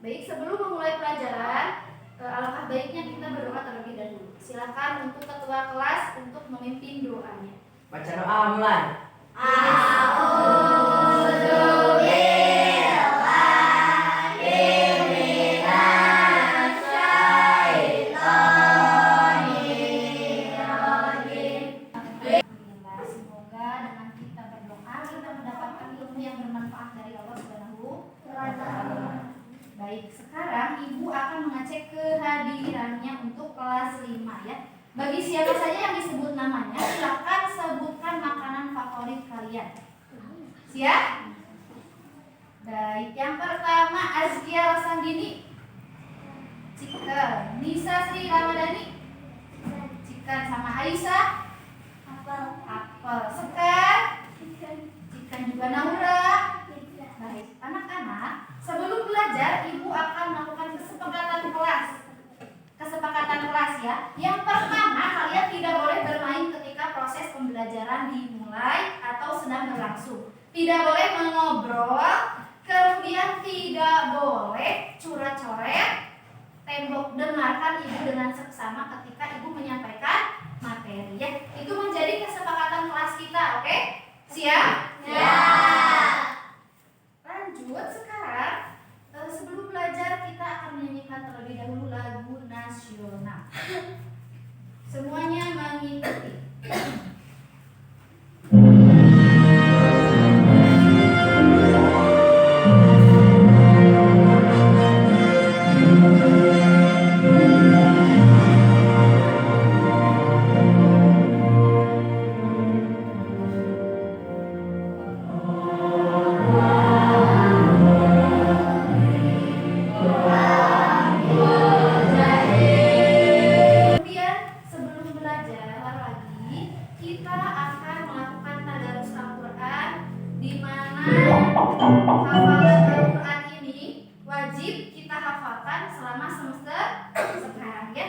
Baik, sebelum memulai pelajaran, alangkah baiknya kita berdoa terlebih dahulu. Silakan untuk ketua kelas untuk memimpin doanya. Baca doa mulai. Semoga dengan kita berdoa kita mendapatkan ilmu yang bermanfaat dari Allah Subhanahu wa Ta'ala. Baik, sekarang Ibu akan mengecek kehadirannya untuk kelas 5 ya. Bagi siapa saja yang disebut namanya, silakan sebutkan makanan favorit kalian. Siap? Baik, yang pertama Azkia Rosandini, chicken. Nisa Sri Ramadhani, chicken. Sama Aisyah, apel. Sekar, chicken juga. Naura. Baik, anak-anak, sebelum belajar Ibu akan melakukan kesepakatan kelas ya. Yang pertama, kalian tidak boleh bermain ketika proses pembelajaran dimulai atau sedang berlangsung. Tidak boleh mengobrol, kemudian tidak boleh coret-coret tembok. Dengarkan Ibu dengan seksama ketika Ibu menyampaikan materi ya. Itu menjadi kesepakatan kelas kita, oke? Siap? Ya. Lanjut sekarang, sebelum belajar kita akan menyanyikan terlebih dahulu lagu nasional. Semuanya mengikuti. Hafalan Al-Quran ini wajib kita hafalkan selama semester sekarang ya.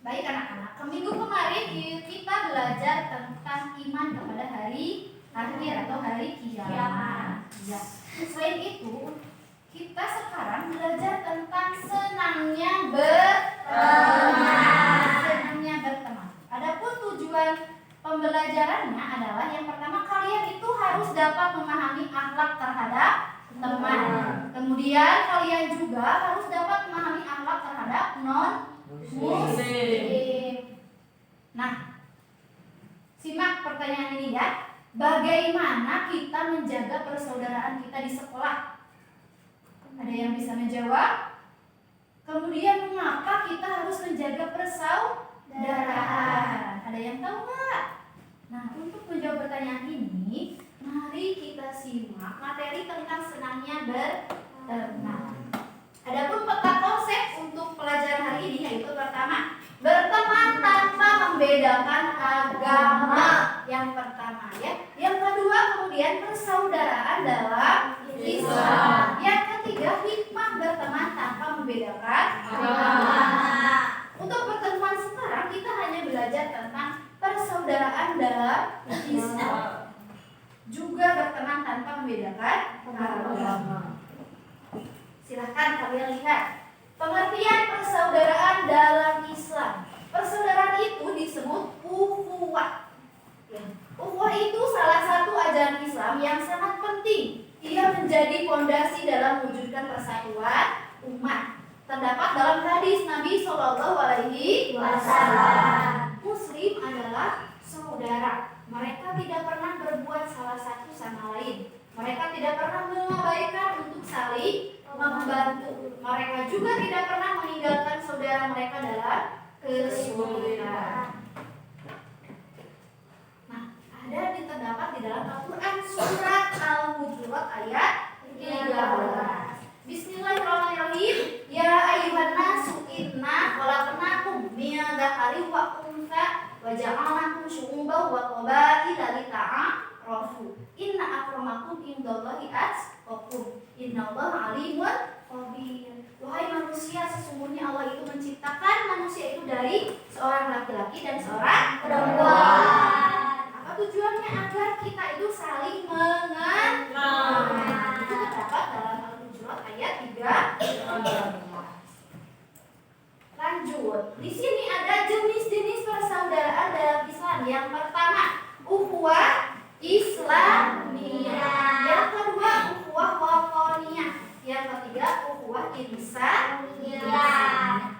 Baik anak-anak, minggu kemarin kita belajar tentang iman kepada hari akhir atau hari kiamat. Ya. Selain itu, kita sekarang belajar tentang senangnya berteman. Adapun tujuan pembelajarannya adalah yang pertama, kalian itu harus dapat memahami akhlak terhadap teman. Kemudian kalian juga harus dapat memahami akhlak terhadap non-muslim. Nah, simak pertanyaan ini ya. Bagaimana kita menjaga persaudaraan kita di sekolah? Ada yang bisa menjawab? Kemudian mengapa kita harus menjaga persaudaraan? Ada yang tahu nggak? Nah, untuk menjawab pertanyaan ini, mari kita simak materi tentang senangnya berteman. Adapun peta konsep untuk pelajaran hari ini yaitu pertama, berteman tanpa membedakan agama. Yang pertama ya. Yang kedua, kemudian persaudaraan dalam Islam. Yang ketiga, hikmah berteman tanpa membedakan agama. Untuk pertemuan sekarang kita hanya belajar tentang persaudaraan dalam Islam, juga berteman tanpa membedakan agama. Silahkan kalian lihat pengertian persaudaraan dalam Islam. Persaudaraan itu disebut ukhuwah. Ukhuwah itu salah satu ajaran Islam yang sangat penting. Ia menjadi fondasi dalam mewujudkan persatuan umat. Terdapat dalam hadis Nabi Shallallahu Alaihi Wasallam, Muslim adalah saudara. Mereka tidak pernah berbuat salah satu sama lain. Mereka tidak pernah mengabaikan untuk saling membantu. Mereka juga tidak pernah meninggalkan saudara mereka dalam kesulitan. Nah, ada terdapat di dalam Al-Quran surat Al-Hujurat ayat 13. Bismillahirrahmanirrahim. Ya ayyuhan nasu inna khalaqnakum min dzakarin wa untha wa ja'alnakum syu'uban wa qabaila lita'arafu. Inna akramakum indallahi atqakum. Innallaha alimun khabir. Wahai manusia, sesungguhnya Allah itu menciptakan manusia itu dari seorang laki-laki dan seorang perempuan. Apa tujuannya? Agar kita itu saling mengenal. Itu terdapat dalam Al-Hujurat ayat 3. Di sini ada jenis-jenis persaudaraan dalam Islam. Yang pertama, ukhuwah Islamiyah. Yang kedua, ukhuwah watoniyah. Yang ketiga, ukhuwah insaniyah.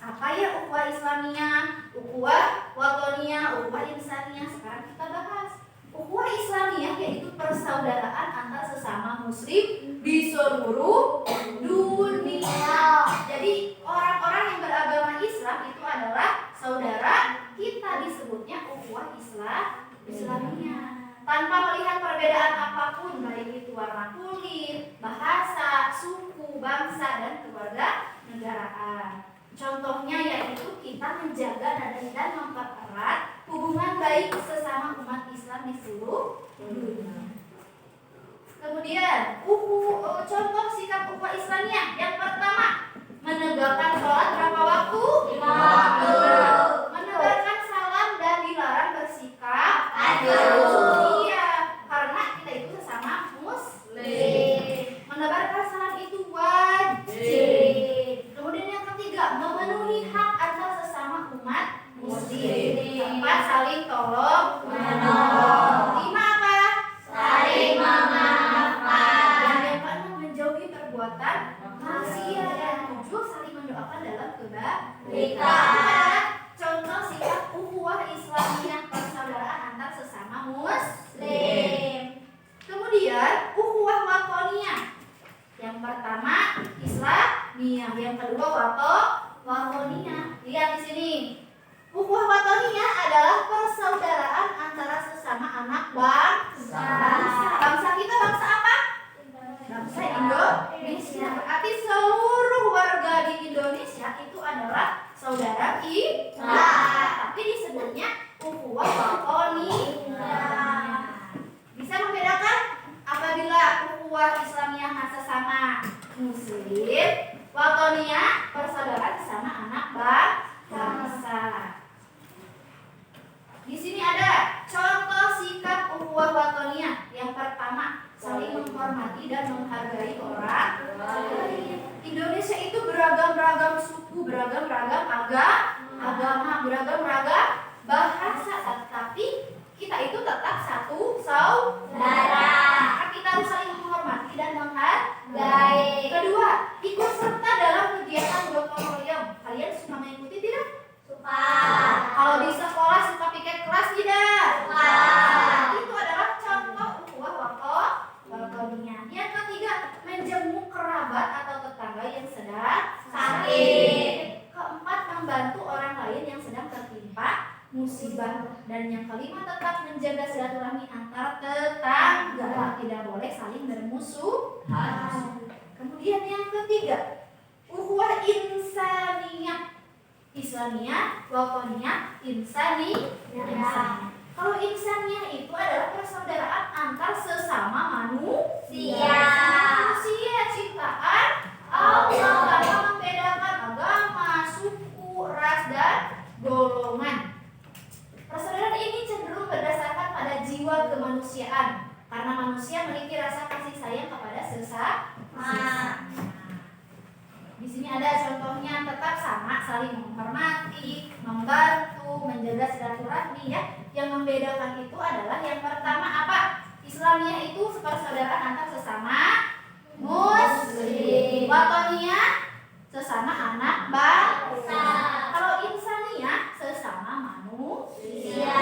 Apa ya ukhuwah Islamiyah, ukhuwah watoniyah, ukhuwah insaniyah? Sekarang kita bahas. Ukhuwah Islamiyah yaitu persaudaraan antar sesama muslim di seluruh dunia. Jadi orang-orang yang beragama Islam itu adalah saudara kita, disebutnya ukhuwah Islamiyah. Tanpa melihat perbedaan apapun, baik itu warna kulit, bahasa, suku, bangsa, dan keluarga negaraan. Contohnya yaitu kita menjaga dan mempererat hubungan baik sesama umat Islam di seluruh dunia. Kemudian contoh sikap ukhuwah Islamiyah. Yang pertama, menegakkan sholat berapa waktu? 5 waktu. Menebarkan salam dan dilarang bersikap adil. Iya, karena kita itu sesama muslim. Menebarkan salam itu wajib. Kemudian yang ketiga, memenuhi hak antar sesama umat muslim. Keempat, saling tolong menolong. 5 apa? Saling memaafkan. Dan yang keenam, menjauhi perbuatan maksiat. Dan 7, saling mendoakan dalam kebaikan. Contoh sikap ukhuwah Islamiyah, persaudaraan antar sesama muslim. Kemudian ukhuwah watoniyah. Yang pertama Islamiyah, yang kedua watoniyah. Lihat di sini. Ukhuwah watoniyah adalah persaudaraan antara sesama anak bangsa. Bangsa kita bangsa apa? Bangsa Indonesia. Berarti seluruh warga di Indonesia itu adalah saudara kita. Tapi disebutnya ukhuwah watoniyah. Bisa membedakan apabila ukhuwah Islamiyah sesama muslim, watoniyah persaudaraan sesama anak bangsa. Di sini ada contoh sikap ukhuwah watoniyah. Yang pertama, saling menghormati dan menghargai orang lain. Indonesia itu beragam-ragam suku, beragam-ragam agama, beragam-ragam bahasa, tetapi kita itu tetap satu saudara. Maka kita harus saling menghormati dan menghargai. Kedua, ikut serta dalam kegiatan gotong royong. Kalian suka mengikuti tidak? Suka. Kalau di sekolah suka piket kelas tidak? Suka. Itu adalah contoh ukhuwah watoniyah. Yang ketiga, menjenguk kerabat atau tetangga yang sedang sakit. Keempat, membantu orang lain yang sedang tertimpa musibah. Dan yang kelima, tetap menjaga silaturahmi antar tetangga. Tidak boleh saling bermusuhan. Kemudian yang ketiga, ukhuwah insaniyah. Islamiyah, watoniyah, insaniyah. Kalau insaniyah itu adalah persaudaraan antar sesama manusia. Manusia ciptaan Allah, tanpa membedakan agama, suku, ras, dan golongan. Persaudaraan ini cenderung berdasarkan pada jiwa kemanusiaan, karena manusia memiliki rasa kasih sayang kepada sesama. Di sini ada contohnya, tetap sama, saling menghormati, membantu, menjaga silaturahmi ya. Yang membedakan itu adalah yang pertama apa? Islamiyah itu persaudaraan antar sesama muslim. Watoniyah sesama anak bangsa. Kalau insaniyah sesama manusia.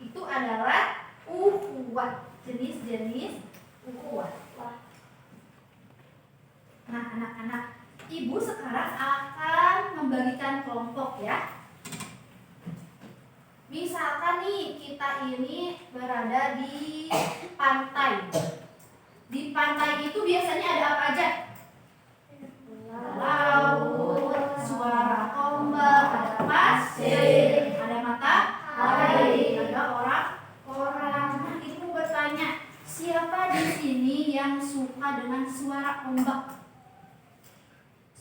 Itu adalah ukhuwah, jenis-jenis ukhuwah. Nah, anak-anak, ibu sekarang akan membagikan kelompok ya. Misalkan nih, kita ini berada di pantai. Di pantai itu biasanya ada apa aja? Laut, suara ombak, ada pasir, ada matahari, ada orang-orang. Nah, ibu bertanya, siapa di sini yang suka dengan suara ombak?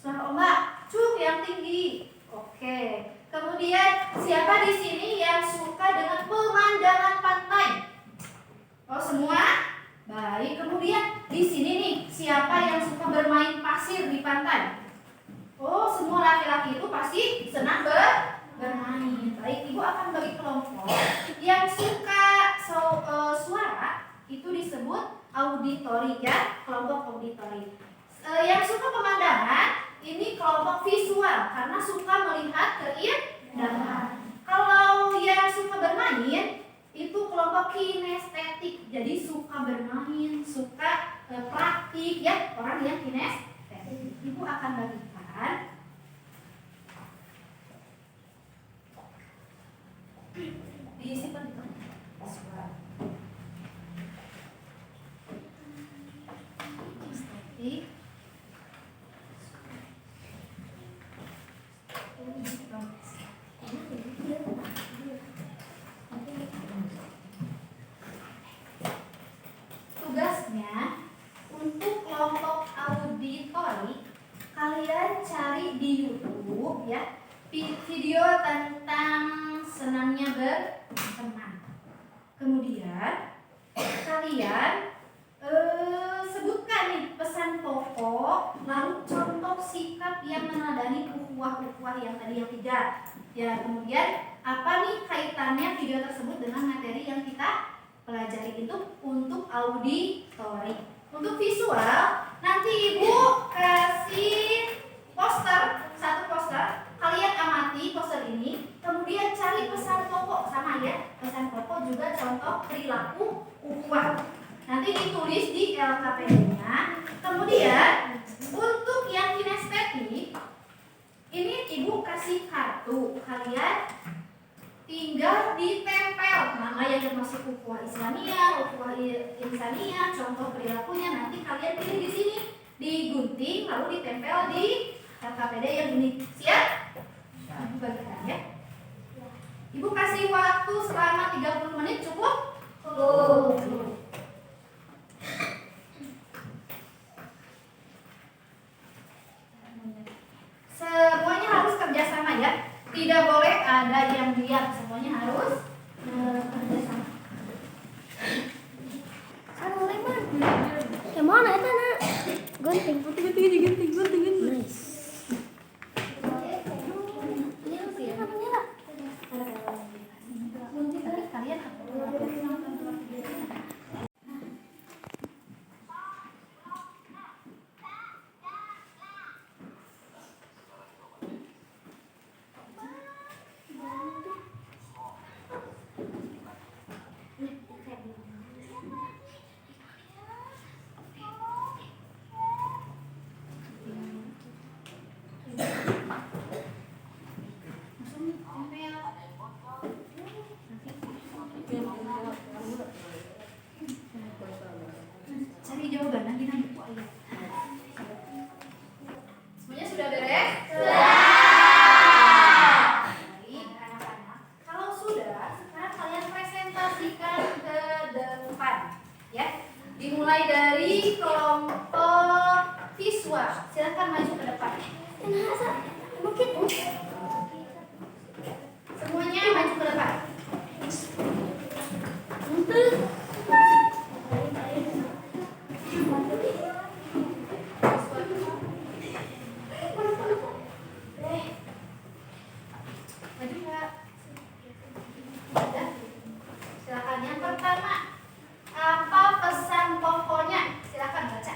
Suara ombak, cuk yang tinggi. Oke. Kemudian siapa di sini yang suka dengan pemandangan pantai? Oh, semua? Baik. Kemudian di sini nih, siapa yang suka bermain pasir di pantai? Oh, semua laki-laki itu pasti senang bermain. Baik, Ibu akan bagi kelompok yang suka suara itu disebut auditori ya, kelompok auditori. Yang suka pemandangan ini kelompok visual karena suka melihat keindahan. Kalau yang suka bermain itu kelompok kinestetik, jadi suka bermain, suka praktik ya, orang yang kinestetik. Ibu akan bagikan disimpan di visual. Kinestetik. Tugasnya untuk kelompok auditori, kalian cari di YouTube ya video tentang senangnya berteman. Kemudian kalian sebutkan nih pesan pokok, lalu contoh sikap yang menadani ukhuwah yang tadi yang 3. Ya, kemudian apa nih kaitannya video tersebut dengan materi yang kita pelajari itu untuk auditori. Untuk visual, nanti Ibu kasih poster, 1 poster. Kalian amati poster ini, kemudian cari pesan pokok sama ya. Pesan pokok juga contoh perilaku ukhuwah. Nanti ditulis di LKPD-nya. Kemudian untuk yang kinestetik, ini Ibu kasih kartu. Kalian tinggal ditempel nama yang masih ukhuwah Islamiyah, ukhuwah Insaniyah, contoh perilakunya. Nanti kalian pilih di sini, digunting lalu ditempel di LKPD yang ini. Siap? Ibu bagikan ya. Ibu kasih waktu selama 30 menit cukup? Cukup. Semuanya harus kerjasama ya. Tidak boleh ada yang diam. Semuanya harus kerjasama. Yang mana itu nak? Gunting. Nice. Cari jawaban lagi nanti Bu Ayah. Semuanya sudah beres? Sudah. Baik, anak-anak. Kalau sudah, sekarang kalian presentasikan ke depan, ya. Dimulai dari kelompok visual. Silakan maju ke depan. Semuanya maju ke depan. Maju Kak. Silakan yang pertama. Apa pesan pokoknya? Silakan baca.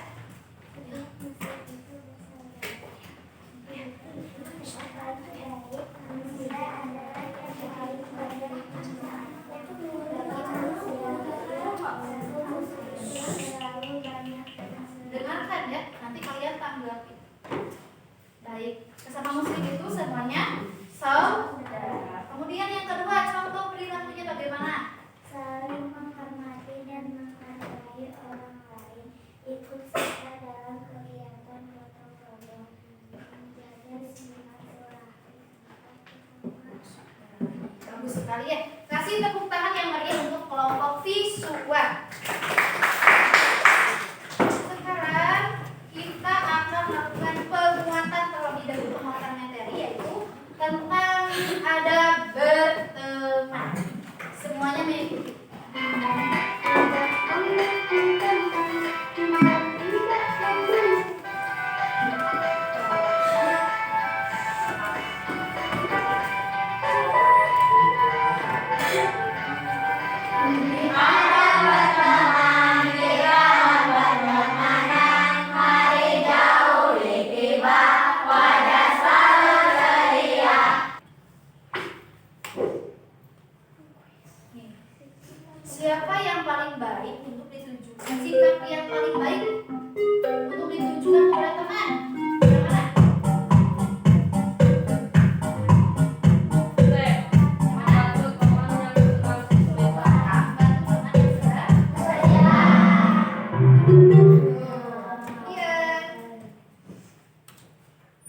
Dengarkan ya, nanti kalian tanggapi. Baik, sesama muslim itu semuanya saudara. Kemudian yang kedua, contoh perilakunya bagaimana? Saling menghormati dan menghargai orang lain, ikut serta dalam kegiatan gotong royong, menjaga silaturahmi. Bagus sekali ya. Kasih tepuk tangan yang meriah untuk kelompok visual. Sekarang kita akan melakukan penguatan terlebih dahulu, penguatan materi yaitu tentang ada berteman. Semuanya mengikuti. Nih. Siapa yang paling baik untuk ditujukan? Sikap yang paling baik untuk ditujukan kepada teman. Yang mana?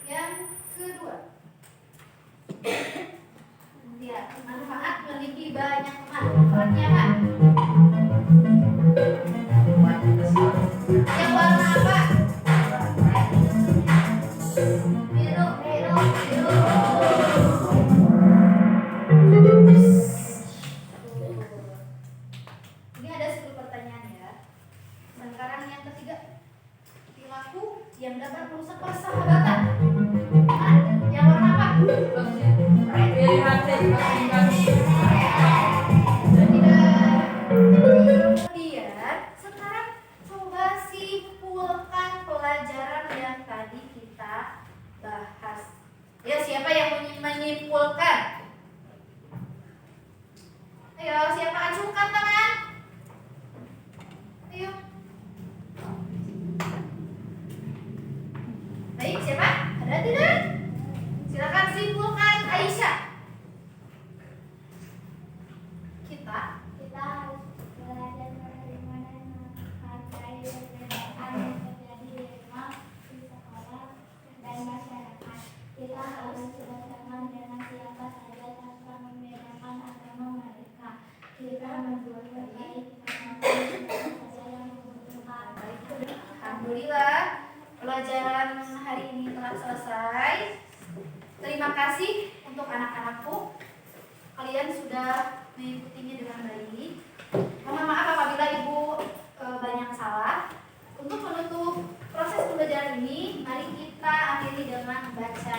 Yang kedua, ya, manfaat memiliki banyak teman. Manfaatnya apa? Yang warna apa? Biru, biru, biru. Ini ada 10 pertanyaan ya. Sekarang yang ketiga, perilaku yang dapat merusak persahabatan. Yang warna apa? Kemudian sekarang coba simpulkan pelajaran yang tadi kita bahas. Ya, siapa yang menyimpulkan? Ayo, siapa acungkan tangan? Ayo. Baik, siapa? Ada tidak? Silakan simpulkan, Aisyah. Kita harus belajar menerima dan menghargai perbedaan yang terjadi di rumah, di sekolah, dan masyarakat. Kita harus bersama dengan siapa saja tanpa membedakan agama mereka. Kita berbuat baik kepada siapa saja yang membutuhkan. Alhamdulillah, pelajaran hari ini telah selesai. Terima kasih untuk anak-anakku. Kalian sudah mengikutinya dengan baik. Mohon maaf apabila Ibu banyak salah. Untuk menutup proses pembelajaran ini, mari kita akhiri dengan membaca